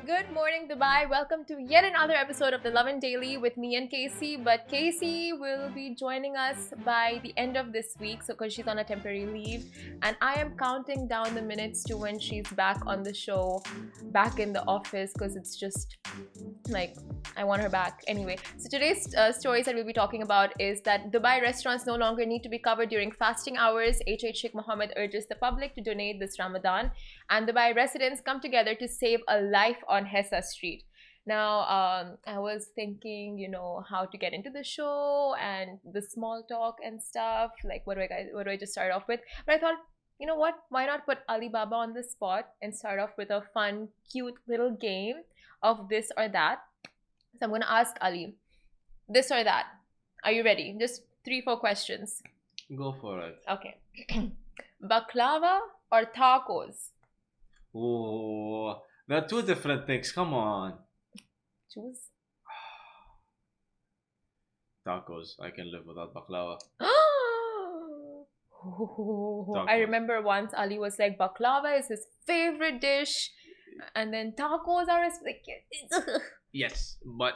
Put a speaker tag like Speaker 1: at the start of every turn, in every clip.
Speaker 1: Good morning, Dubai. Welcome to yet another episode of the Lovin Daily with me and Casey. But Casey will be joining us by the end of this week, so because she's on a temporary leave, and I am counting down the minutes to when she's back on the show, back in the office, because it's just like I want her back. Anyway, so today's stories that we'll be talking about is that Dubai restaurants no longer need to be covered during fasting hours. Sheikh Mohammed urges the public to donate this Ramadan, and Dubai residents come together to save a life on Hessa Street. Now, I was thinking, how to get into the show and the small talk and stuff. Like, what do I just start off with? But I thought, you know what? Why not put Alibaba on the spot and start off with a fun, cute little game of this or that? So I'm gonna ask Ali, this or that. Are you ready? Just 3, 4 questions.
Speaker 2: Go for it.
Speaker 1: Okay. Baklava or tacos?
Speaker 2: Oh, they're two different things. Come on.
Speaker 1: Choose.
Speaker 2: Tacos. I can live without baklava.
Speaker 1: I remember once Ali was like, baklava is his favorite dish, and then tacos are his like.
Speaker 2: Yes, but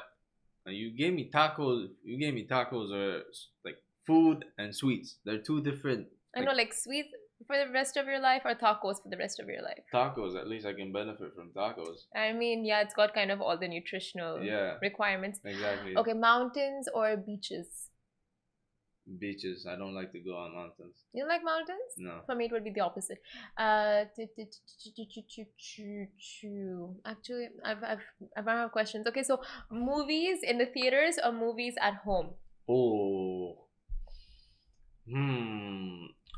Speaker 2: you gave me tacos. You gave me tacos are like food and sweets. They're two different.
Speaker 1: I know, like sweets for the rest of your life or tacos for the rest of your life.
Speaker 2: Tacos. At least I can benefit from tacos.
Speaker 1: I mean, yeah, it's got kind of all the nutritional requirements.
Speaker 2: Exactly.
Speaker 1: Okay, mountains or beaches?
Speaker 2: Beaches. I don't like to go on mountains.
Speaker 1: You don't like mountains?
Speaker 2: No.
Speaker 1: For me, it would be the opposite. Actually, I've run out of questions. Okay, so movies in the theaters or movies at home?
Speaker 2: Oh.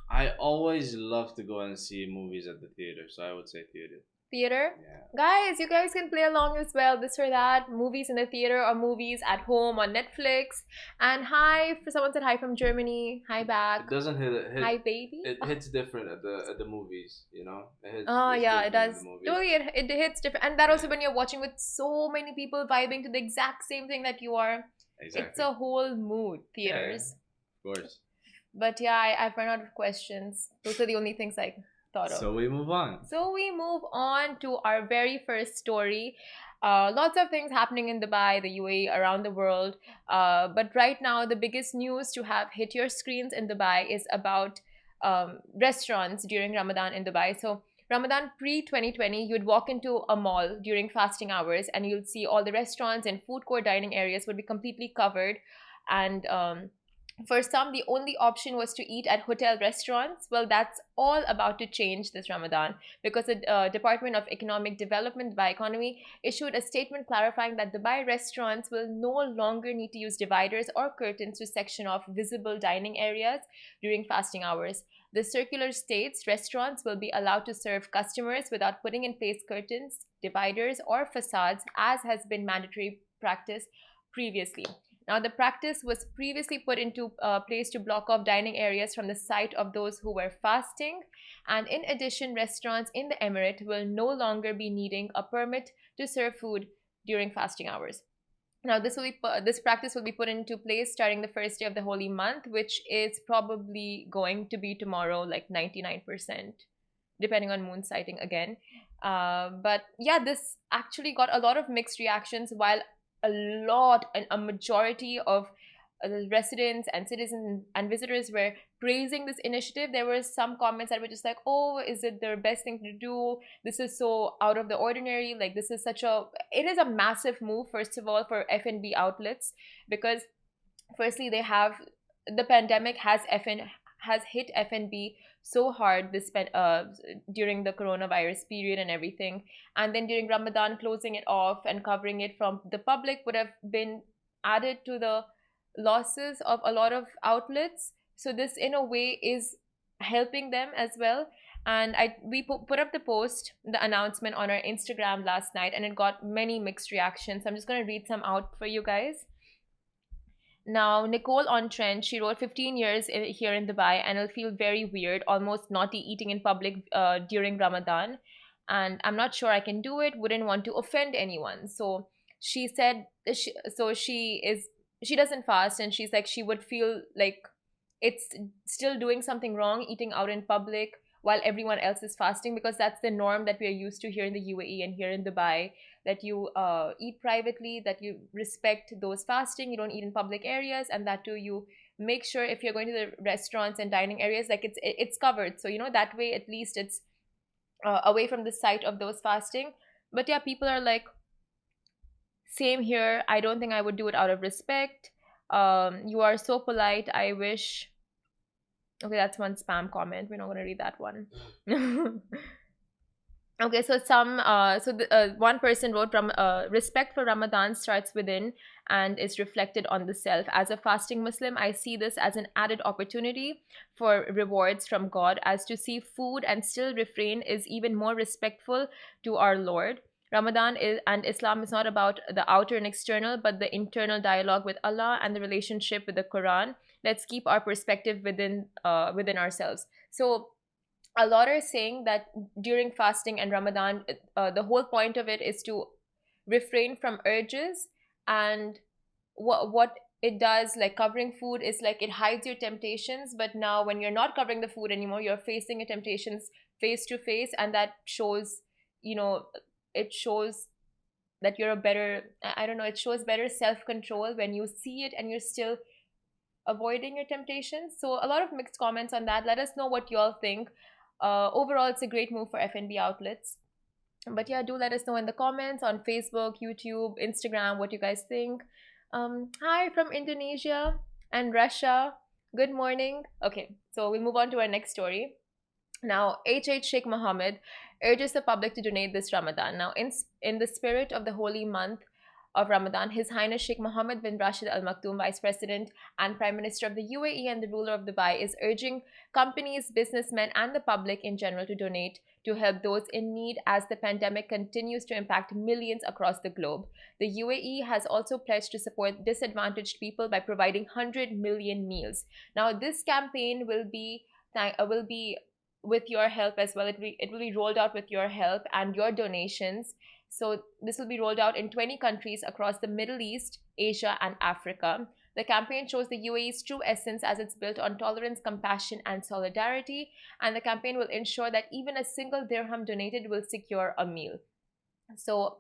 Speaker 2: I always love to go and see movies at the theater, so I would say theater.
Speaker 1: Theater?
Speaker 2: Yeah.
Speaker 1: Guys, you guys can play along as well. This or that. Movies in the theater or movies at home on Netflix. And hi, for someone said hi from Germany. Hi back.
Speaker 2: It doesn't hit.
Speaker 1: Hi, baby.
Speaker 2: It hits different at the movies, you know.
Speaker 1: Yeah, it does.
Speaker 2: Totally,
Speaker 1: it hits different, and that also when you're watching with so many people vibing to the exact same thing that you are.
Speaker 2: Exactly.
Speaker 1: It's a whole mood. Theaters.
Speaker 2: Yeah, of course.
Speaker 1: But yeah, I've run out of questions. Those are the only things I thought of.
Speaker 2: So we move on.
Speaker 1: So we move on to our very first story. Lots of things happening in Dubai, the UAE, around the world. But right now, the biggest news to have hit your screens in Dubai is about restaurants during Ramadan in Dubai. So Ramadan pre-2020, you'd walk into a mall during fasting hours and you'll see all the restaurants and food court dining areas would be completely covered. And for some, the only option was to eat at hotel restaurants. Well, that's all about to change this Ramadan because the Department of Economic Development by Economy issued a statement clarifying that Dubai restaurants will no longer need to use dividers or curtains to section off visible dining areas during fasting hours. The circular states restaurants will be allowed to serve customers without putting in place curtains, dividers, or facades, as has been mandatory practice previously. Now, the practice was previously put into place to block off dining areas from the sight of those who were fasting. And in addition, restaurants in the Emirate will no longer be needing a permit to serve food during fasting hours. Now, this practice will be put into place starting the first day of the holy month, which is probably going to be tomorrow, like 99%, depending on moon sighting again. But yeah, this actually got a lot of mixed reactions, while a majority of residents and citizens and visitors were praising this initiative. There were some comments that were just like, oh, is it the best thing to do? This is so out of the ordinary. Like, it is a massive move, first of all, for F&B outlets, because firstly, the pandemic has hit F&B so hard during the coronavirus period and everything. And then during Ramadan, closing it off and covering it from the public would have been added to the losses of a lot of outlets. So this, in a way, is helping them as well. And we put up the announcement on our Instagram last night, and it got many mixed reactions. I'm just going to read some out for you guys. Now, Nicole on Trend, she wrote 15 years here in Dubai, and it'll feel very weird, almost naughty eating in public during Ramadan. And I'm not sure I can do it, wouldn't want to offend anyone. So she said, she doesn't fast, and she's like, she would feel like it's still doing something wrong eating out in public while everyone else is fasting, because that's the norm that we are used to here in the UAE and here in Dubai. that you eat privately, that you respect those fasting, you don't eat in public areas, and that too you make sure if you're going to the restaurants and dining areas, like it's covered, so that way at least it's away from the sight of those fasting. But yeah, people are like, same here, I don't think I would do it out of respect. You are so polite, I wish. Okay, that's one spam comment, we're not going to read that one. Okay, so one person wrote, respect for Ramadan starts within and is reflected on the self. As a fasting Muslim, I see this as an added opportunity for rewards from God, as to see food and still refrain is even more respectful to our Lord. Ramadan and Islam is not about the outer and external, but the internal dialogue with Allah and the relationship with the Quran. Let's keep our perspective within ourselves. So a lot are saying that during fasting and Ramadan, the whole point of it is to refrain from urges. And what it does, like covering food, is like it hides your temptations. But now, when you're not covering the food anymore, you're facing your temptations face to face, and that shows, you know, it shows that you're a better. I don't know. It shows better self control when you see it and you're still avoiding your temptations. So a lot of mixed comments on that. Let us know what you all think. Overall, it's a great move for F&B outlets. But yeah, do let us know in the comments on Facebook, YouTube, Instagram what you guys think. Hi from Indonesia and Russia. Good morning. Okay, so we'll move on to our next story. Now, Sheikh Mohammed urges the public to donate this Ramadan. Now, in the spirit of the holy month of Ramadan, His Highness Sheikh Mohammed bin Rashid Al Maktoum, Vice President and Prime Minister of the UAE and the ruler of Dubai, is urging companies, businessmen, and the public in general to donate to help those in need as the pandemic continues to impact millions across the globe. The UAE has also pledged to support disadvantaged people by providing 100 million meals. Now, this campaign will be with your help as well. It will be rolled out with your help and your donations. So this will be rolled out in 20 countries across the Middle East, Asia, and Africa. The campaign shows the UAE's true essence as it's built on tolerance, compassion, and solidarity. And the campaign will ensure that even a single dirham donated will secure a meal. So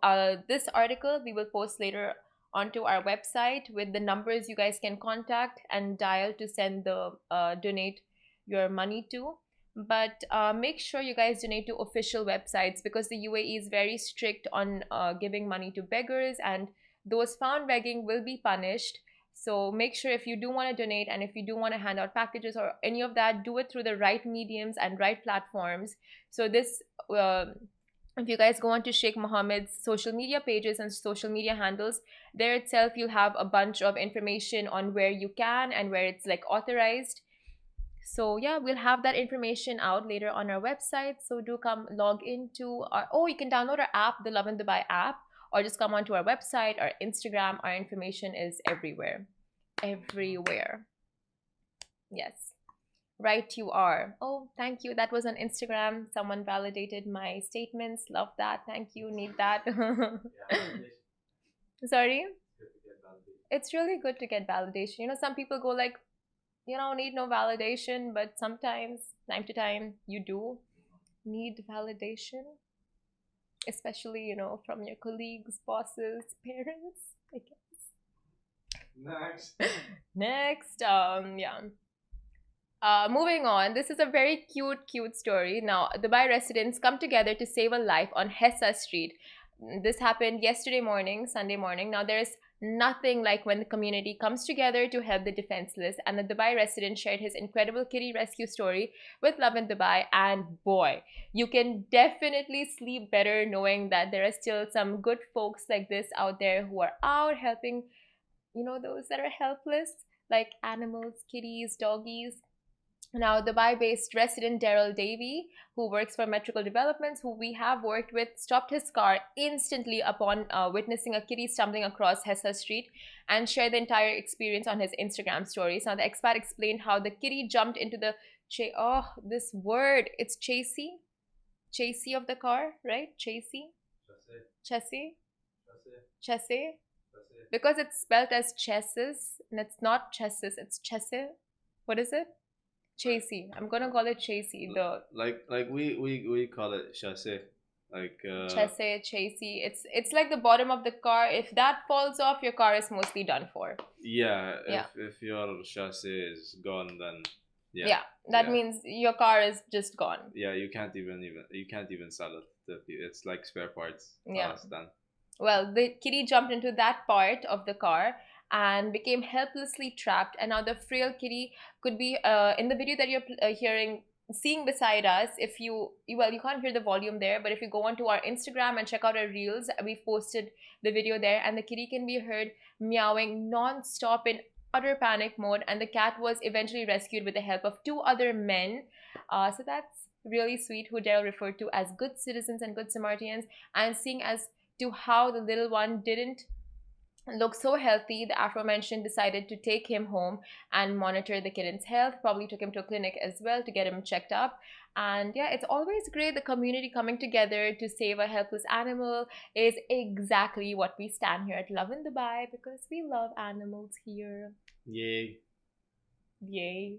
Speaker 1: this article we will post later onto our website with the numbers you guys can contact and dial to send the donate your money to. But make sure you guys donate to official websites, because the UAE is very strict on giving money to beggars, and those found begging will be punished. So make sure, if you do want to donate and if you do want to hand out packages or any of that, do it through the right mediums and right platforms. So this if you guys go on to Sheikh Mohammed's social media pages and social media handles, there itself you'll have a bunch of information on where you can and where it's like authorized. So yeah, we'll have that information out later on our website. So do come log into our, oh, you can download our app, the Love and Dubai app, or just come onto our website, our Instagram. Our information is everywhere. Everywhere. Yes. Right, you are. Oh, thank you. That was on Instagram. Someone validated my statements. Love that. Thank you. Need that. Sorry? It's really good to get validation. Some people go like, you don't need no validation, but sometimes, time to time, you do need validation, especially, from your colleagues, bosses, parents, I guess. Next, yeah. Moving on, this is a very cute story. Now, Dubai residents come together to save a life on Hessa Street. This happened yesterday morning, Sunday morning. Now, there's nothing like when the community comes together to help the defenseless, and the Dubai resident shared his incredible kitty rescue story with Love in Dubai, and boy, you can definitely sleep better knowing that there are still some good folks like this out there who are out helping, those that are helpless, like animals, kitties, doggies. Now, Dubai-based resident Daryl Davey, who works for Metrical Developments, who we have worked with, stopped his car instantly upon witnessing a kitty stumbling across Hessa Street, and shared the entire experience on his Instagram stories. Now, the expat explained how the kitty jumped into the this word, it's chassis of the car, right? Chassis, because it's spelled as chassis, and it's not chassis, it's chassis. What is it? Chasey. I'm gonna call it Chasey.
Speaker 2: Like we call it chassé. Like
Speaker 1: Chassis. It's like the bottom of the car. If that falls off, your car is mostly done for.
Speaker 2: yeah,
Speaker 1: Yeah.
Speaker 2: if your chassis is gone, then yeah,
Speaker 1: Yeah. That
Speaker 2: yeah,
Speaker 1: means your car is just gone.
Speaker 2: yeah. You can't even sell it. It's like spare parts.
Speaker 1: Yeah.
Speaker 2: It's done.
Speaker 1: Well, the kitty jumped into that part of the car and became helplessly trapped. And now the frail kitty could be in the video that you're seeing beside us. If well, you can't hear the volume there, but if you go onto our Instagram and check out our reels, we've posted the video there, and the kitty can be heard meowing non-stop in utter panic mode. And the cat was eventually rescued with the help of two other men. So that's really sweet, who Daryl referred to as good citizens and good Samaritans. And seeing as to how the little one didn't look so healthy, the aforementioned decided to take him home and monitor the kitten's health. Probably took him to a clinic as well to get him checked up. And yeah, it's always great. The community coming together to save a helpless animal is exactly what we stand here at Love in Dubai, because we love animals here.
Speaker 2: Yay.
Speaker 1: Yay.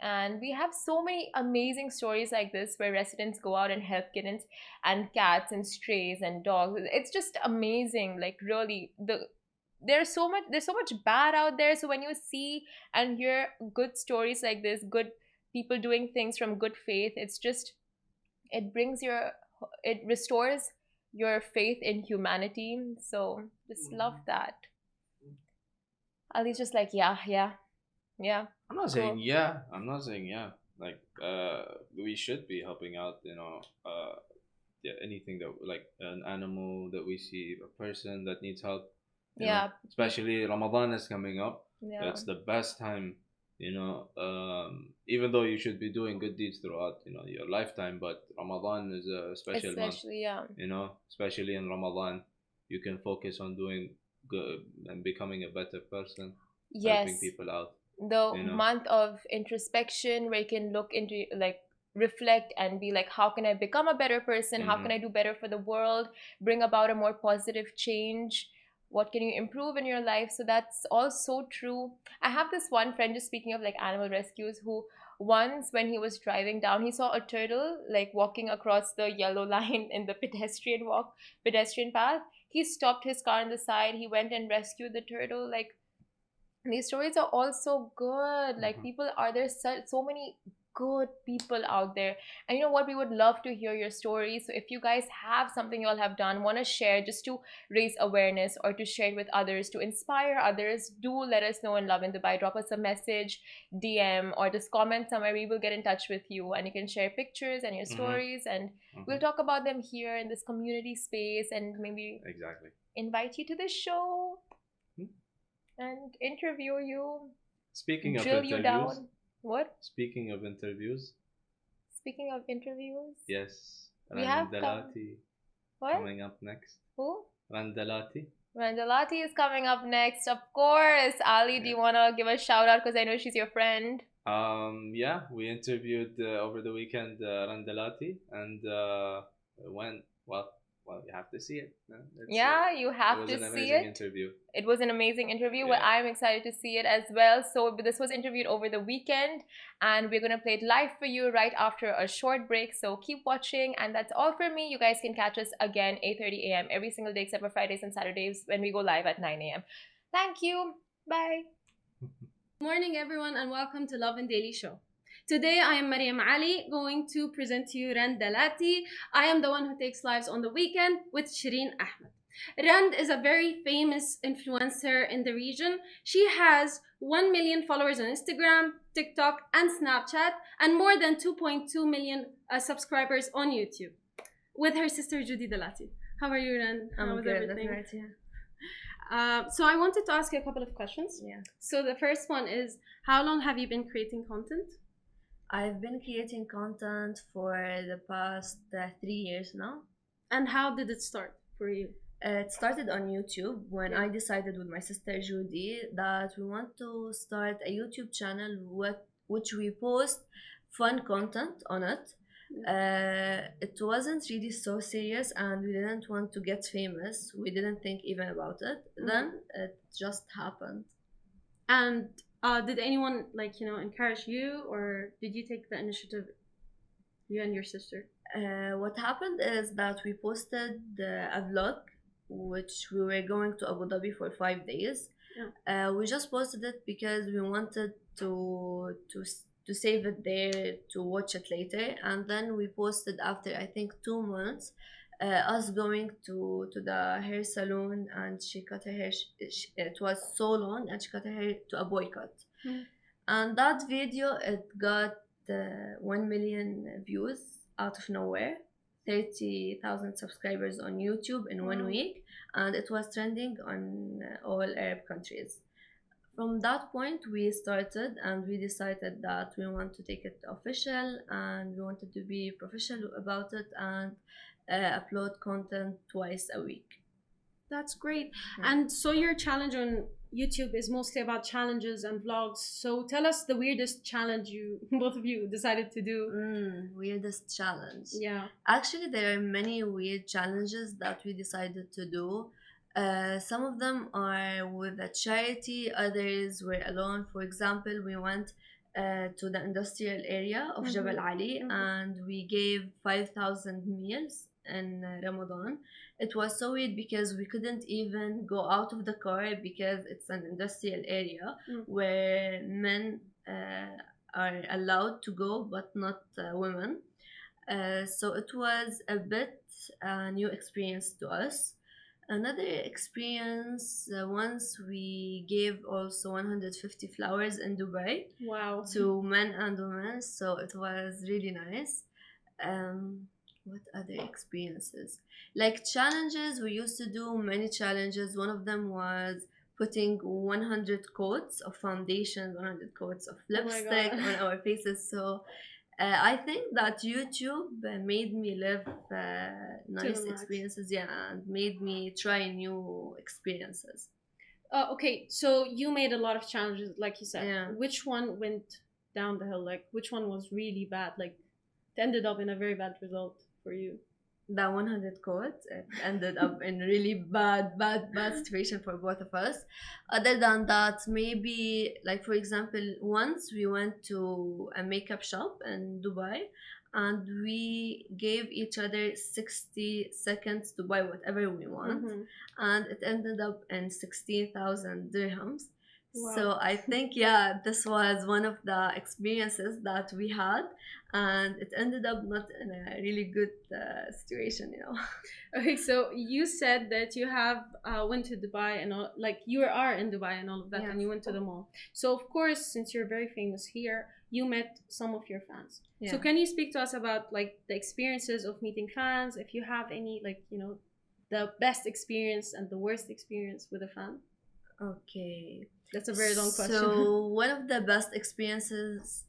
Speaker 1: And we have so many amazing stories like this where residents go out and help kittens and cats and strays and dogs. It's just amazing. Like really, there's so much bad out there. So when you see and hear good stories like this, good people doing things from good faith, it brings it restores your faith in humanity. So just love that. Ali's just like, yeah, yeah, yeah.
Speaker 2: I'm not
Speaker 1: Cool.
Speaker 2: saying yeah. I'm not saying yeah. Like we should be helping out. Yeah, anything that like an animal that we see, a person that needs help.
Speaker 1: Yeah,
Speaker 2: Especially Ramadan is coming up.
Speaker 1: yeah.
Speaker 2: It's the best time. Even though you should be doing good deeds throughout your lifetime, but Ramadan is a special month.
Speaker 1: Especially, yeah.
Speaker 2: Especially in Ramadan, you can focus on doing good and becoming a better person, helping
Speaker 1: Yes.
Speaker 2: people out.
Speaker 1: The month of introspection where you can look into, like, reflect and be like, how can I become a better person? How can I do better for the world? Bring about a more positive change? What can you improve in your life? So that's all so true. I have this one friend, just speaking of like animal rescues, who once when he was driving down, he saw a turtle like walking across the yellow line in the pedestrian path. He stopped his car on the side. He went and rescued the turtle. Like, these stories are all so good. Like, people are there, so many good people out there. And you know what, we would love to hear your stories. So if you guys have something you all have done, want to share, just to raise awareness or to share it with others, to inspire others, do let us know in Love in Dubai. Drop us a message, DM, or just comment somewhere. We will get in touch with you, and you can share pictures and your stories, and we'll talk about them here in this community space, and maybe
Speaker 2: Exactly.
Speaker 1: invite you to the show and interview you.
Speaker 2: Speaking of
Speaker 1: drill you
Speaker 2: interviews,
Speaker 1: down. What?
Speaker 2: speaking of interviews,
Speaker 1: Speaking of interviews,
Speaker 2: yes,
Speaker 1: we have
Speaker 2: Rendalati
Speaker 1: what?
Speaker 2: coming up next.
Speaker 1: Who?
Speaker 2: Rendalati.
Speaker 1: Rendalati is coming up next, of course. Ali, do you want to give a shout out, because I know she's your friend?
Speaker 2: Yeah, we interviewed over the weekend Rendalati, and went well. You have to see it.
Speaker 1: Yeah, you have to
Speaker 2: It was an
Speaker 1: see
Speaker 2: amazing
Speaker 1: it.
Speaker 2: interview.
Speaker 1: It was an amazing interview.
Speaker 2: Yeah.
Speaker 1: Well, I'm excited to see it as well. So this was interviewed over the weekend, and we're gonna play it live for you right after a short break. So keep watching, and that's all for me. You guys can catch us again 8:30 a.m. every single day except for Fridays and Saturdays, when we go live at 9 a.m. Thank you. Bye.
Speaker 3: Good morning, everyone, and welcome to Love and Daily Show. Today, I am Mariam Ali, going to present to you Rendalati. I am the one who takes lives on the weekend with Shireen Ahmed. Rand is a very famous influencer in the region. She has 1 million followers on Instagram, TikTok, and Snapchat, and more than 2.2 million subscribers on YouTube, with her sister Judy Dalati. How are you, Rand?
Speaker 4: I'm
Speaker 3: How was
Speaker 4: good.
Speaker 3: everything?
Speaker 4: That's right, yeah.
Speaker 3: So I wanted to ask you a couple of questions.
Speaker 4: Yeah.
Speaker 3: So the first one is, how long have you been creating content?
Speaker 4: I've been creating content for the past 3 years now.
Speaker 3: And how did it start for you?
Speaker 4: It started on YouTube when I decided with my sister Judy that we want to start a YouTube channel which we post fun content on it. It wasn't really so serious, and we didn't want to get famous. We didn't think even about it. Then it just happened.
Speaker 3: And did anyone encourage you, or did you take the initiative? You and your sister.
Speaker 4: What happened is that we posted a vlog, which we were going to Abu Dhabi for 5 days. We just posted it because we wanted to save it there to watch it later, and then we posted after I think 2 months, us going to the hair salon, and she cut her hair. It was so long, and she cut her hair to a boycott. And that video, it got 1 million views out of nowhere, 30,000 subscribers on YouTube in 1 week, and it was trending on all Arab countries. From that point, we started and we decided that we want to take it official, and we wanted to be professional about it, and upload content twice a week.
Speaker 3: That's great. And so your challenge on YouTube is mostly about challenges and vlogs. So tell us the weirdest challenge you both of you decided to do.
Speaker 4: Weirdest challenge.
Speaker 3: Yeah.
Speaker 4: Actually, there are many weird challenges that we decided to do. Some of them are with a charity, others were alone. For example, we went to the industrial area of Jabal Ali, and we gave 5,000 meals in Ramadan. It was so weird because we couldn't even go out of the car because it's an industrial area where men are allowed to go but not women. So it was a bit new experience to us. Another experience, once we gave also 150 flowers in Dubai.
Speaker 3: Wow.
Speaker 4: To men and women, so it was really nice. What other experiences? Like challenges, we used to do many challenges. One of them was putting 100 coats of foundation, 100 coats of lipstick on our faces. So I think that YouTube made me live nice experiences, and made me try new experiences.
Speaker 3: Okay, so you made a lot of challenges, like you said.
Speaker 4: Yeah.
Speaker 3: Which one went down the hill? Like, which one was really bad? Like, it ended up in a very bad result for you.
Speaker 4: The 100 coats, it ended up in really bad situation for both of us. Other than that, maybe like for example, once we went to a makeup shop in Dubai, and we gave each other 60 seconds to buy whatever we want, and it ended up in 16,000 dirhams.
Speaker 3: Wow.
Speaker 4: So I think this was one of the experiences that we had, and it ended up not in a really good situation.
Speaker 3: Okay, so you said that you have went to Dubai and all, like you are in Dubai and all of that, and you went to the mall. So of course, since you're very famous here, you met some of your fans. So can you speak to us about like the experiences of meeting fans? If you have any, like, the best experience and the worst experience with a fan.
Speaker 4: Okay.
Speaker 3: That's a very long question.
Speaker 4: So one of the best experiences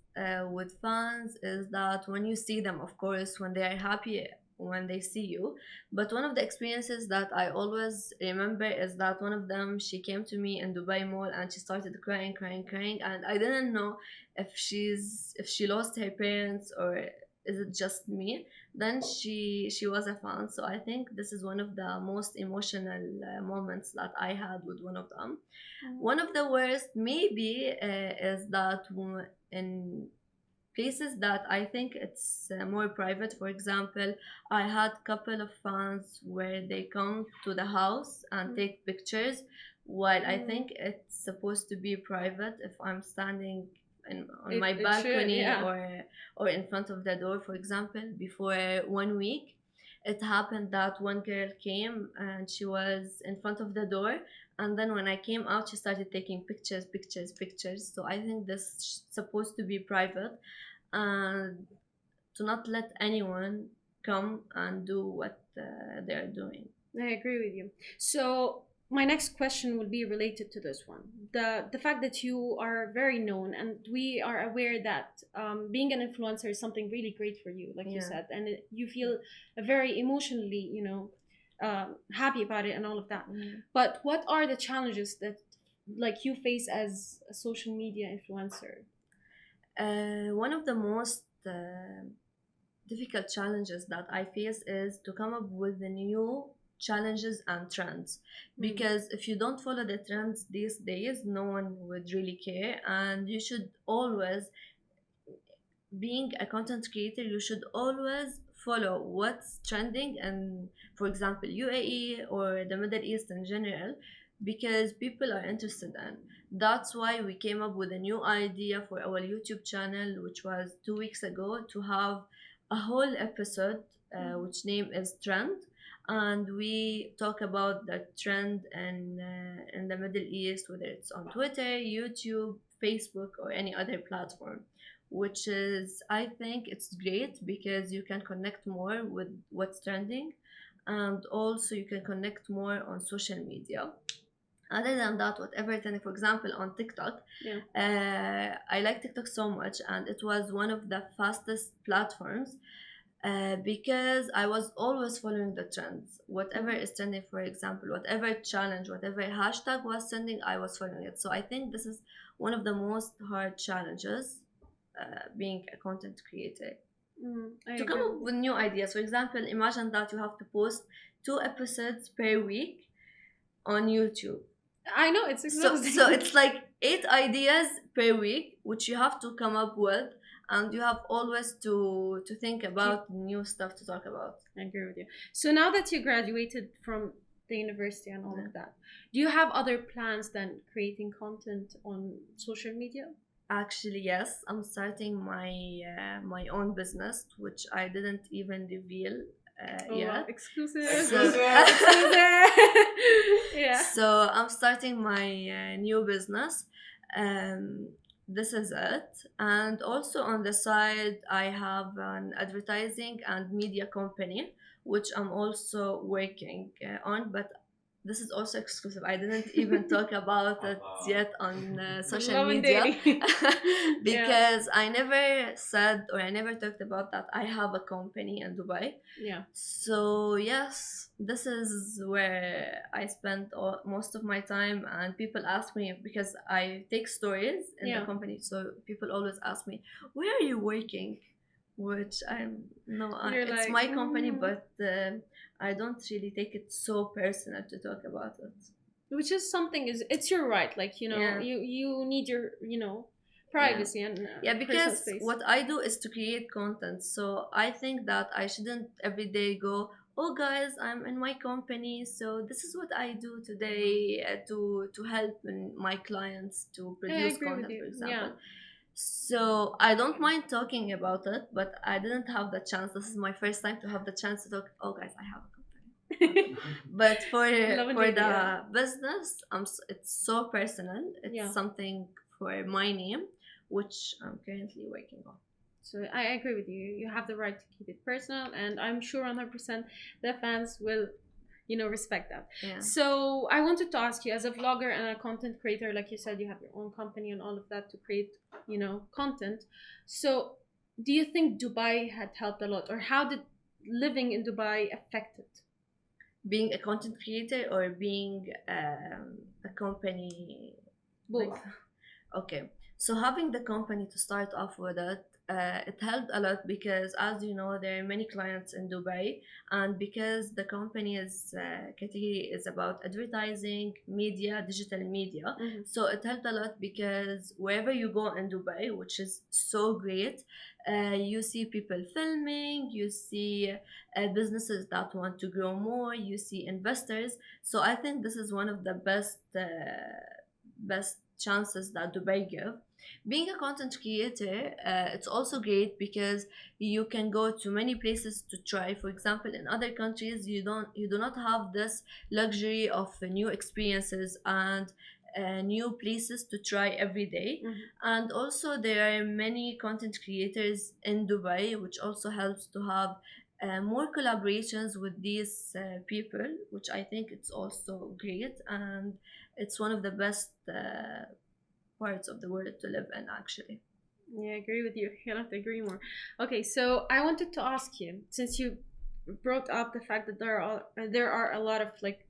Speaker 4: with fans is that when you see them, of course, when they are happy when they see you. But one of the experiences that I always remember is that one of them, she came to me in Dubai Mall and she started crying, and I didn't know if she lost her parents or is it just me. Then she was a fan, so I think this is one of the most emotional moments that I had with one of them. One of the worst maybe is that in places that I think it's more private. For example, I had couple of fans where they come to the house and take pictures, while I think it's supposed to be private. If I'm standing on my balcony or in front of the door, for example, before 1 week, it happened that one girl came and she was in front of the door, and then when I came out, she started taking pictures. So I think this is supposed to be private, and to not let anyone come and do what they're doing.
Speaker 3: I agree with you. So my next question would be related to this one. The fact that you are very known, and we are aware that being an influencer is something really great for you, like you said, and you feel very emotionally, happy about it and all of that. But what are the challenges that like you face as a social media influencer?
Speaker 4: One of the most difficult challenges that I face is to come up with the new challenges and trends, because if you don't follow the trends these days, no one would really care, and you should always being a content creator, you should always follow what's trending, and for example, UAE or the Middle East in general, because people are interested in. That's why we came up with a new idea for our YouTube channel, which was 2 weeks ago, to have a whole episode, which name is Trend, and we talk about the trend in the Middle East, whether it's on Twitter, YouTube, Facebook, or any other platform, which is, I think it's great because you can connect more with what's trending, and also you can connect more on social media. Other than that, whatever trending, for example, on TikTok,
Speaker 3: Yeah.
Speaker 4: I like TikTok so much, and it was one of the fastest platforms, because I was always following the trends. Whatever is trending, for example, whatever challenge, whatever hashtag was trending, I was following it. So I think this is one of the most hard challenges, being a content creator,
Speaker 3: I
Speaker 4: to come
Speaker 3: agree.
Speaker 4: up with new ideas. For example, imagine that you have to post 2 episodes per week on YouTube.
Speaker 3: I know it's
Speaker 4: So,
Speaker 3: exhausting.
Speaker 4: so it's like 8 ideas per week, which you have to come up with, and you have always to think about new stuff to talk about.
Speaker 3: I agree with you. So now that you graduated from the university and all of that, do you have other plans than creating content on social media?
Speaker 4: Actually, yes, I'm starting my own business, which I didn't even reveal
Speaker 3: Oh, wow.
Speaker 4: yet.
Speaker 3: Exclusive.
Speaker 4: So-
Speaker 3: Exclusive. Yeah.
Speaker 4: So I'm starting my new business. This is it. And also on the side, I have an advertising and media company, which I'm also working on. But this is also exclusive. I didn't even talk about it yet on social
Speaker 3: Love and
Speaker 4: media.
Speaker 3: Daily.
Speaker 4: Because I never said, or I never talked about that I have a company in Dubai.
Speaker 3: Yeah.
Speaker 4: So yes, this is where I spend most of my time, and people ask me, because I take stories in
Speaker 3: Yeah.
Speaker 4: the company. So people always ask me, "Where are you working?" Which I'm no,
Speaker 3: You're
Speaker 4: it's
Speaker 3: like,
Speaker 4: my company,
Speaker 3: "Mm."
Speaker 4: but I don't really take it so personal to talk about it.
Speaker 3: Which is something it's your right. Like,
Speaker 4: Yeah.
Speaker 3: you need your, privacy and
Speaker 4: Yeah,
Speaker 3: personal
Speaker 4: because
Speaker 3: space.
Speaker 4: what I do is to create content. So I think that I shouldn't every day go, "Oh guys, I'm in my company, so this is what I do today to help my clients to
Speaker 3: Yeah, I
Speaker 4: produce
Speaker 3: agree with
Speaker 4: content,"
Speaker 3: you.
Speaker 4: for example.
Speaker 3: Yeah.
Speaker 4: So I don't mind talking about it, but I didn't have the chance. This is my first time to have the chance to talk. "Oh guys, I have a company." But for
Speaker 3: Love and Daily,
Speaker 4: the
Speaker 3: yeah.
Speaker 4: business, it's so personal. It's
Speaker 3: Yeah.
Speaker 4: something for my name, which I'm currently working on.
Speaker 3: So I agree with you. You have the right to keep it personal, and I'm sure 100% the fans will, respect that.
Speaker 4: Yeah.
Speaker 3: So I wanted to ask you, as a vlogger and a content creator, like you said, you have your own company and all of that to create, content. So do you think Dubai had helped a lot, or how did living in Dubai affect it?
Speaker 4: Being a content creator or being a company?
Speaker 3: Both.
Speaker 4: Okay, so having the company to start off with it helped a lot, because as you know, there are many clients in Dubai, and because the company's category is about advertising, media, digital media,
Speaker 3: Mhm.
Speaker 4: so it helped a lot, because wherever you go in Dubai, which is so great, you see people filming, you see businesses that want to grow more, you see investors. So I think this is one of the best chances that Dubai give. Being a content creator, it's also great because you can go to many places to try. For example, in other countries, you do not have this luxury of new experiences and new places to try every day.
Speaker 3: Mhm.
Speaker 4: And also, there are many content creators in Dubai, which also helps to have more collaborations with these people, which I think it's also great, and it's one of the best parts of the world to live in, actually.
Speaker 3: Yeah, I agree with you. I cannot agree more. Okay, so I wanted to ask you, since you brought up the fact that there are a lot of, like,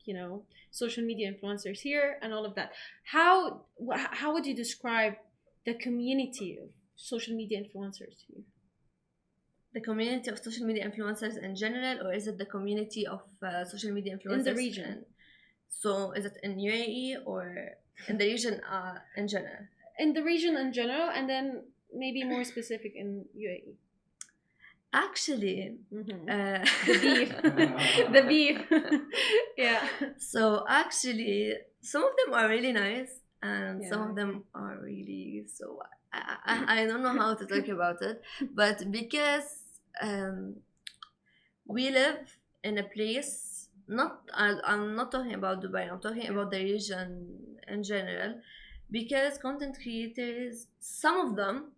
Speaker 3: social media influencers here and all of that. How would you describe the community of social media influencers here?
Speaker 4: The community of social media influencers in general, or is it the community of social media influencers
Speaker 3: In the region.
Speaker 4: So is it in UAE or in the region in general?
Speaker 3: In the region in general, and then maybe more specific in UAE?
Speaker 4: Actually,
Speaker 3: Mm-hmm.
Speaker 4: uh,
Speaker 3: The beef. The beef. Yeah.
Speaker 4: so actually, some of them are really nice, and some
Speaker 3: Yeah,
Speaker 4: of them are really so. I don't know how to talk about it, but because um, we live in a place. I'm not talking about Dubai. I'm talking about the region in general, because content creators, some of them,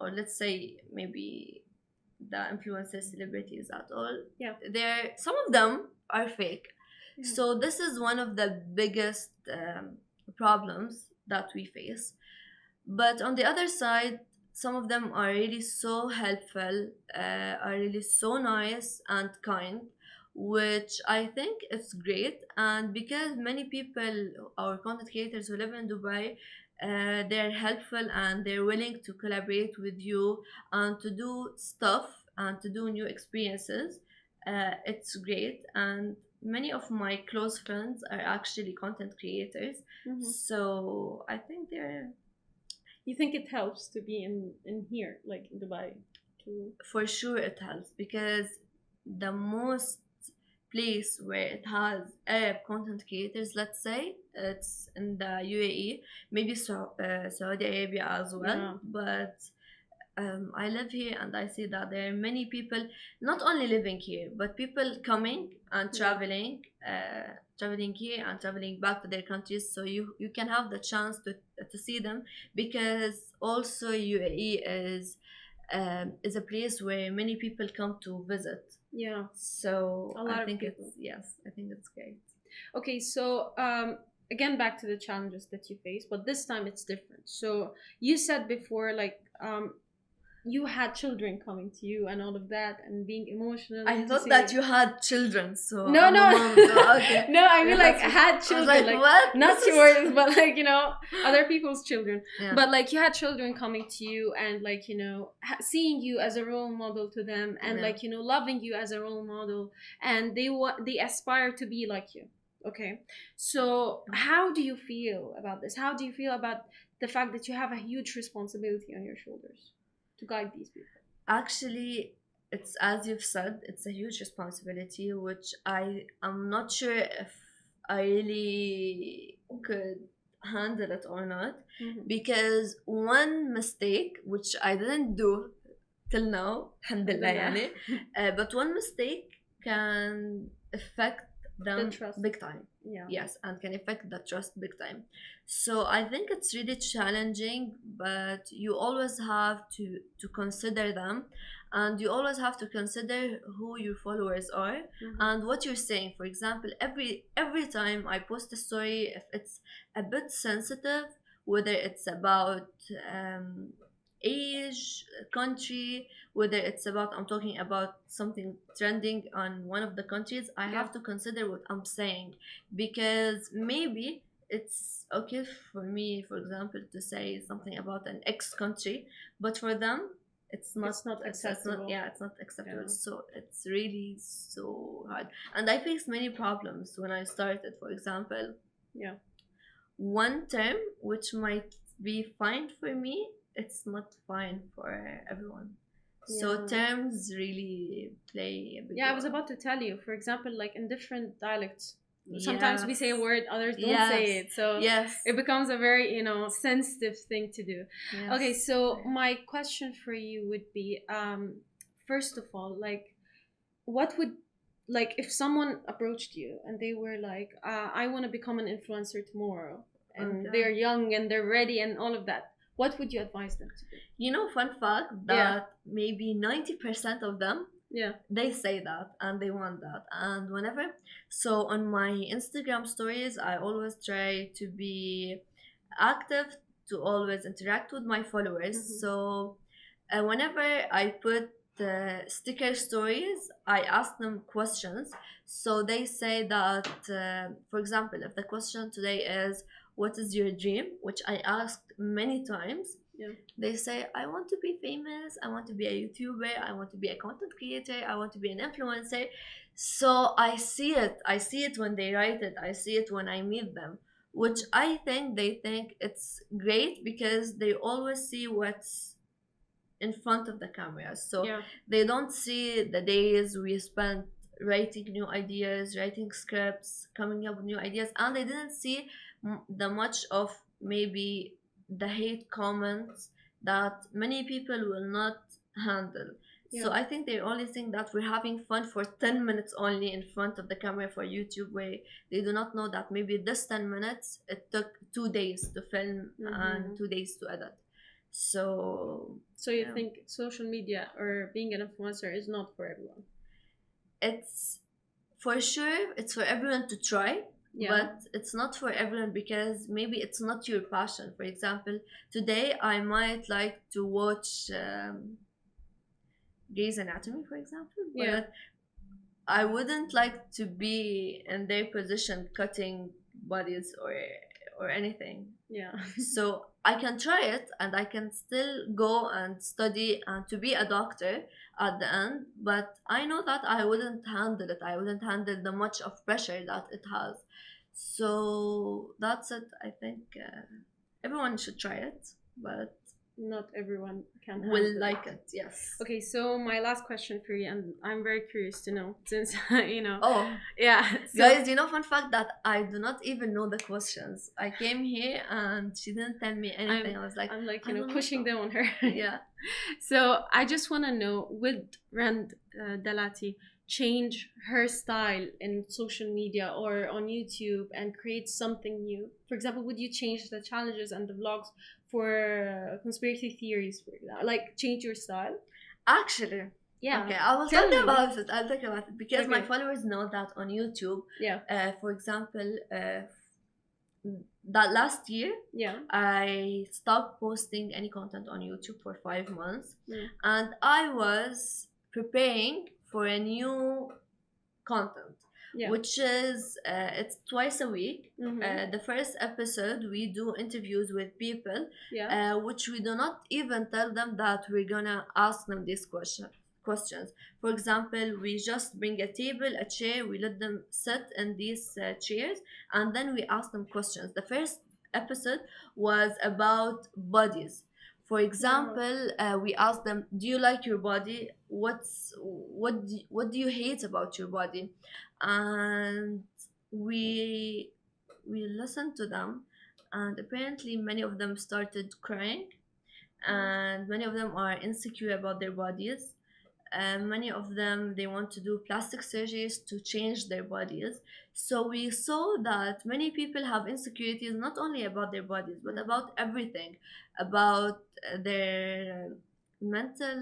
Speaker 4: or let's say maybe the influencers, celebrities at all,
Speaker 3: Yeah.
Speaker 4: they're some of them are fake.
Speaker 3: Yeah.
Speaker 4: So this is one of the biggest problems that we face. But on the other side, some of them are really so helpful, are really so nice and kind, which I think it's great. And because many people, our content creators who live in Dubai, they're helpful and they're willing to collaborate with you and to do stuff and to do new experiences. It's great. And many of my close friends are actually content creators.
Speaker 3: Mhm.
Speaker 4: So I think they're,
Speaker 3: You think it helps to be in here, like in Dubai, to
Speaker 4: for sure it helps, because the most place where it has Arab content creators, let's say, it's in the UAE, maybe Saudi Arabia as well.
Speaker 3: Yeah.
Speaker 4: But I live here and I see that there are many people not only living here, but people coming and traveling, traveling here and traveling back to their countries. So you can have the chance to see them, because also UAE is a place where many people come to visit.
Speaker 3: yeah.
Speaker 4: So
Speaker 3: A lot
Speaker 4: I
Speaker 3: of
Speaker 4: think
Speaker 3: people.
Speaker 4: it's, yes, I think it's great.
Speaker 3: Okay, so again back to the challenges that you face, but this time it's different. So you said before, like you had children coming to you and all of that, and being emotional.
Speaker 4: I
Speaker 3: to
Speaker 4: thought
Speaker 3: see
Speaker 4: that
Speaker 3: it.
Speaker 4: you had children, so
Speaker 3: No,
Speaker 4: I'm
Speaker 3: no,
Speaker 4: a mom, so okay.
Speaker 3: no. I mean, like
Speaker 4: Yes.
Speaker 3: had
Speaker 4: I was
Speaker 3: children,
Speaker 4: like, what?
Speaker 3: not
Speaker 4: This is-
Speaker 3: yours, but like other people's children.
Speaker 4: Yeah.
Speaker 3: But like you had children coming to you, and like seeing you as a role model to them, and
Speaker 4: Yeah.
Speaker 3: like loving you as a role model, and they aspire to be like you. Okay, so how do you feel about this? How do you feel about the fact that you have a huge responsibility on your shoulders to guide these people?
Speaker 4: Actually, it's as you've said, it's a huge responsibility, which I am not sure if I really could handle it or not.
Speaker 3: Mhm.
Speaker 4: Because one mistake, which I didn't do till now, alhamdulillah,
Speaker 3: Alhamdulillah.
Speaker 4: يعني, but one mistake can affect them
Speaker 3: trust.
Speaker 4: big time.
Speaker 3: Yeah.
Speaker 4: Yes, and can affect the trust big time. So I think it's really challenging, but you always have to consider them, and you always have to consider who your followers are
Speaker 3: Mhm.
Speaker 4: and what you're saying. For example, every time I post a story, if it's a bit sensitive, whether it's about age, country, whether it's about, I'm talking about something trending on one of the countries, I have to consider what I'm saying, because maybe it's okay for me, for example, to say something about an X country, but for them it's not
Speaker 3: acceptable.
Speaker 4: it's not acceptable.
Speaker 3: Yeah.
Speaker 4: So it's really so hard, and I faced many problems when I started. For example,
Speaker 3: Yeah.
Speaker 4: one term which might be fine for me, it's not fine for everyone. So
Speaker 3: Yeah.
Speaker 4: terms really play a big
Speaker 3: Yeah, I was
Speaker 4: role.
Speaker 3: about to tell you, for example, like in different dialects, sometimes we say a word, others don't
Speaker 4: Yes.
Speaker 3: say it. So
Speaker 4: Yes.
Speaker 3: it becomes a very, sensitive thing to do.
Speaker 4: Yes.
Speaker 3: Okay, so my question for you would be, first of all, like, what would, like, if someone approached you and they were like, I want to become an influencer tomorrow, and
Speaker 4: Okay.
Speaker 3: they're young and they're ready and all of that, what would you advise them to do?
Speaker 4: Fun fact that maybe 90% of them,
Speaker 3: Yeah.
Speaker 4: they say that and they want that. And whenever, so on my Instagram stories, I always try to be active, to always interact with my followers.
Speaker 3: Mhm.
Speaker 4: So whenever I put sticker stories, I ask them questions. So they say that, for example, if the question today is, what is your dream, which I asked many times,
Speaker 3: Yeah.
Speaker 4: they say, I want to be famous, I want to be a YouTuber, I want to be a content creator, I want to be an influencer. So I see it when they write it, I see it when I meet them, which I think they think it's great, because they always see what's in front of the camera. So
Speaker 3: Yeah.
Speaker 4: they don't see the days we spent writing new ideas, writing scripts, coming up with new ideas, and they didn't see the much of maybe the hate comments that many people will not handle.
Speaker 3: Yeah.
Speaker 4: So I think they only think that we're having fun for 10 minutes only in front of the camera for YouTube, where they do not know that maybe this 10 minutes it took 2 days to film and 2 days to edit. So
Speaker 3: So you
Speaker 4: yeah.
Speaker 3: think social media or being an influencer is not for everyone?
Speaker 4: It's for sure it's for everyone to try,
Speaker 3: Yeah.
Speaker 4: but it's not for everyone because maybe it's not your passion. For example, today I might like to watch Grey's Anatomy, for example, but
Speaker 3: Yeah.
Speaker 4: I wouldn't like to be in their position cutting bodies or anything.
Speaker 3: Yeah.
Speaker 4: So I can try it and I can still go and study and to be a doctor at the end, but I know that I wouldn't handle it. I wouldn't handle the much of pressure that it has. So that's it. I think everyone should try it, but
Speaker 3: Not everyone can
Speaker 4: will
Speaker 3: handle
Speaker 4: like it. Yes.
Speaker 3: Okay, so my last question for you, and I'm very curious to know since
Speaker 4: Oh,
Speaker 3: yeah,
Speaker 4: guys, fun fact that I do not even know the questions. I came here and she didn't tell me anything. I was like,
Speaker 3: I'm like
Speaker 4: I don't know.
Speaker 3: pushing them on her.
Speaker 4: Yeah.
Speaker 3: So I just want to know, would Dalati change her style in social media or on YouTube and create something new? For example, would you change the challenges and the vlogs for conspiracy theories, for example? Like change your style?
Speaker 4: Actually,
Speaker 3: Yeah.
Speaker 4: okay, I will
Speaker 3: Tell
Speaker 4: talk
Speaker 3: me.
Speaker 4: about it. I'll talk about it because my
Speaker 3: Okay.
Speaker 4: followers know that on YouTube.
Speaker 3: Yeah.
Speaker 4: For example, that last year
Speaker 3: Yeah.
Speaker 4: I stopped posting any content on YouTube for 5 months,
Speaker 3: Mm.
Speaker 4: and I was preparing for a new content,
Speaker 3: Yeah.
Speaker 4: which is it's twice a week.
Speaker 3: Mhm.
Speaker 4: The first episode we do interviews with people,
Speaker 3: Yeah.
Speaker 4: which we do not even tell them that we're gonna ask them these questions. For example, we just bring a table, a chair, we let them sit in these chairs, and then we ask them questions. The first episode was about bodies. For example, we asked them, "Do you like your body? What do you hate about your body?" And we we listened to them, and apparently many of them started crying, and many of them are insecure about their bodies. Many of them they want to do plastic surgeries to change their bodies. So we saw that many people have insecurities not only about their bodies but about everything, about their mental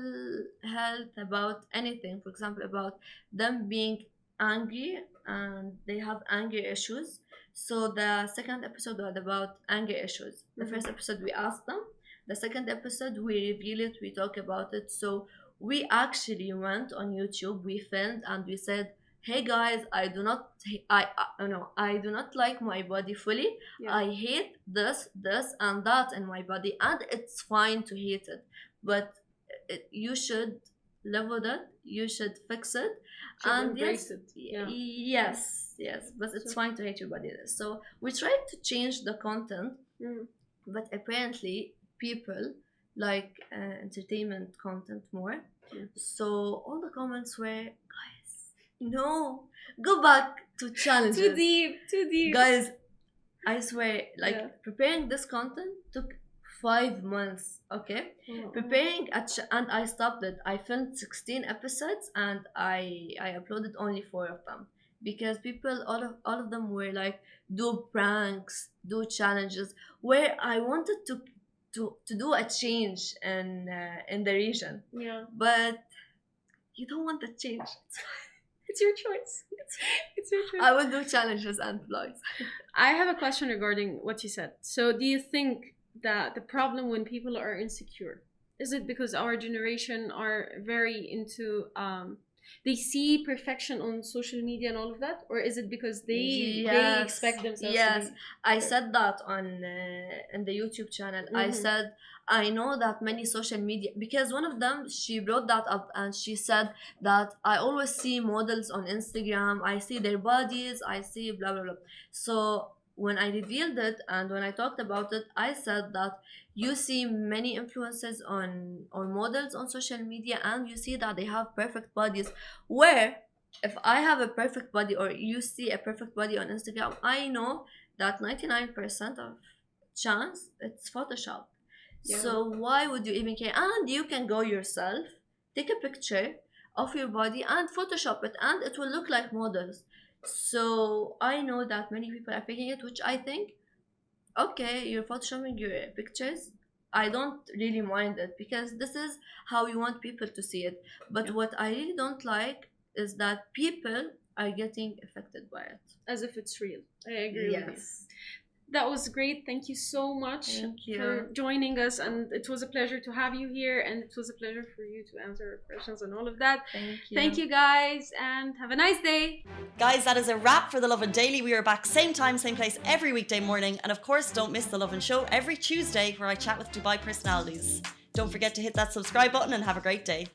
Speaker 4: health, about anything. For example, about them being angry and they have anger issues. So the second episode was about anger issues. The first episode we asked them, the second episode we reveal it, we talk about it. So we actually went on YouTube, we filmed, and we said, "Hey guys, I do not, I do not like my body fully.
Speaker 3: Yeah.
Speaker 4: I hate this, and that in my body, and it's fine to hate it, but you should live with it. You should fix it,
Speaker 3: Should
Speaker 4: and
Speaker 3: embrace
Speaker 4: yes,
Speaker 3: it. Yeah.
Speaker 4: yes, but it's
Speaker 3: So-
Speaker 4: fine to hate your body." So we tried to change the content,
Speaker 3: Mm.
Speaker 4: but apparently people like entertainment content more. So all the comments were, "Guys, no, go back to challenges."
Speaker 3: Too deep.
Speaker 4: Guys, I swear, like
Speaker 3: Yeah.
Speaker 4: preparing this content took 5 months. Okay,
Speaker 3: Oh.
Speaker 4: preparing and I stopped it. I filmed 16 episodes and I uploaded only 4 of them because people all of them were like, do pranks, do challenges, where I wanted to do a change in the region,
Speaker 3: Yeah.
Speaker 4: but you don't want the change.
Speaker 3: It's your choice. It's your choice.
Speaker 4: I will do challenges and vlogs.
Speaker 3: I have a question regarding what you said. So, do you think that the problem when people are insecure is it because our generation are very into they see perfection on social media and all of that, or is it because they
Speaker 4: Yes,
Speaker 3: expect themselves
Speaker 4: yes.
Speaker 3: to be
Speaker 4: I said that on in the YouTube channel. I
Speaker 3: Mhm.
Speaker 4: said I know that many social media, because one of them she brought that up and she said that I always see models on Instagram. I see their bodies. I see blah blah blah. So when I revealed it and when I talked about it, I said that you see many influencers on or models on social media, and you see that they have perfect bodies. Where if I have a perfect body or you see a perfect body on Instagram, I know that 99% of chance it's Photoshop.
Speaker 3: Yeah.
Speaker 4: So why would you even care? And you can go yourself, take a picture of your body and Photoshop it, and it will look like models. So I know that many people are faking it, which I think, okay, you're photoshopping your pictures. I don't really mind it because this is how you want people to see it. But
Speaker 3: Yeah.
Speaker 4: what I really don't like is that people are getting affected by it.
Speaker 3: As if it's real. I agree with you.
Speaker 4: Yes.
Speaker 3: That was great. Thank you so much
Speaker 4: Thank you.
Speaker 3: for joining us. And it was a pleasure to have you here. And it was a pleasure for you to answer our questions and all of that.
Speaker 4: Thank you.
Speaker 3: Thank you, guys. And have a nice day.
Speaker 5: Guys, that is a wrap for The Lovin Daily. We are back same time, same place every weekday morning. And of course, don't miss The Lovin Show every Tuesday where I chat with Dubai personalities. Don't forget to hit that subscribe button and have a great day.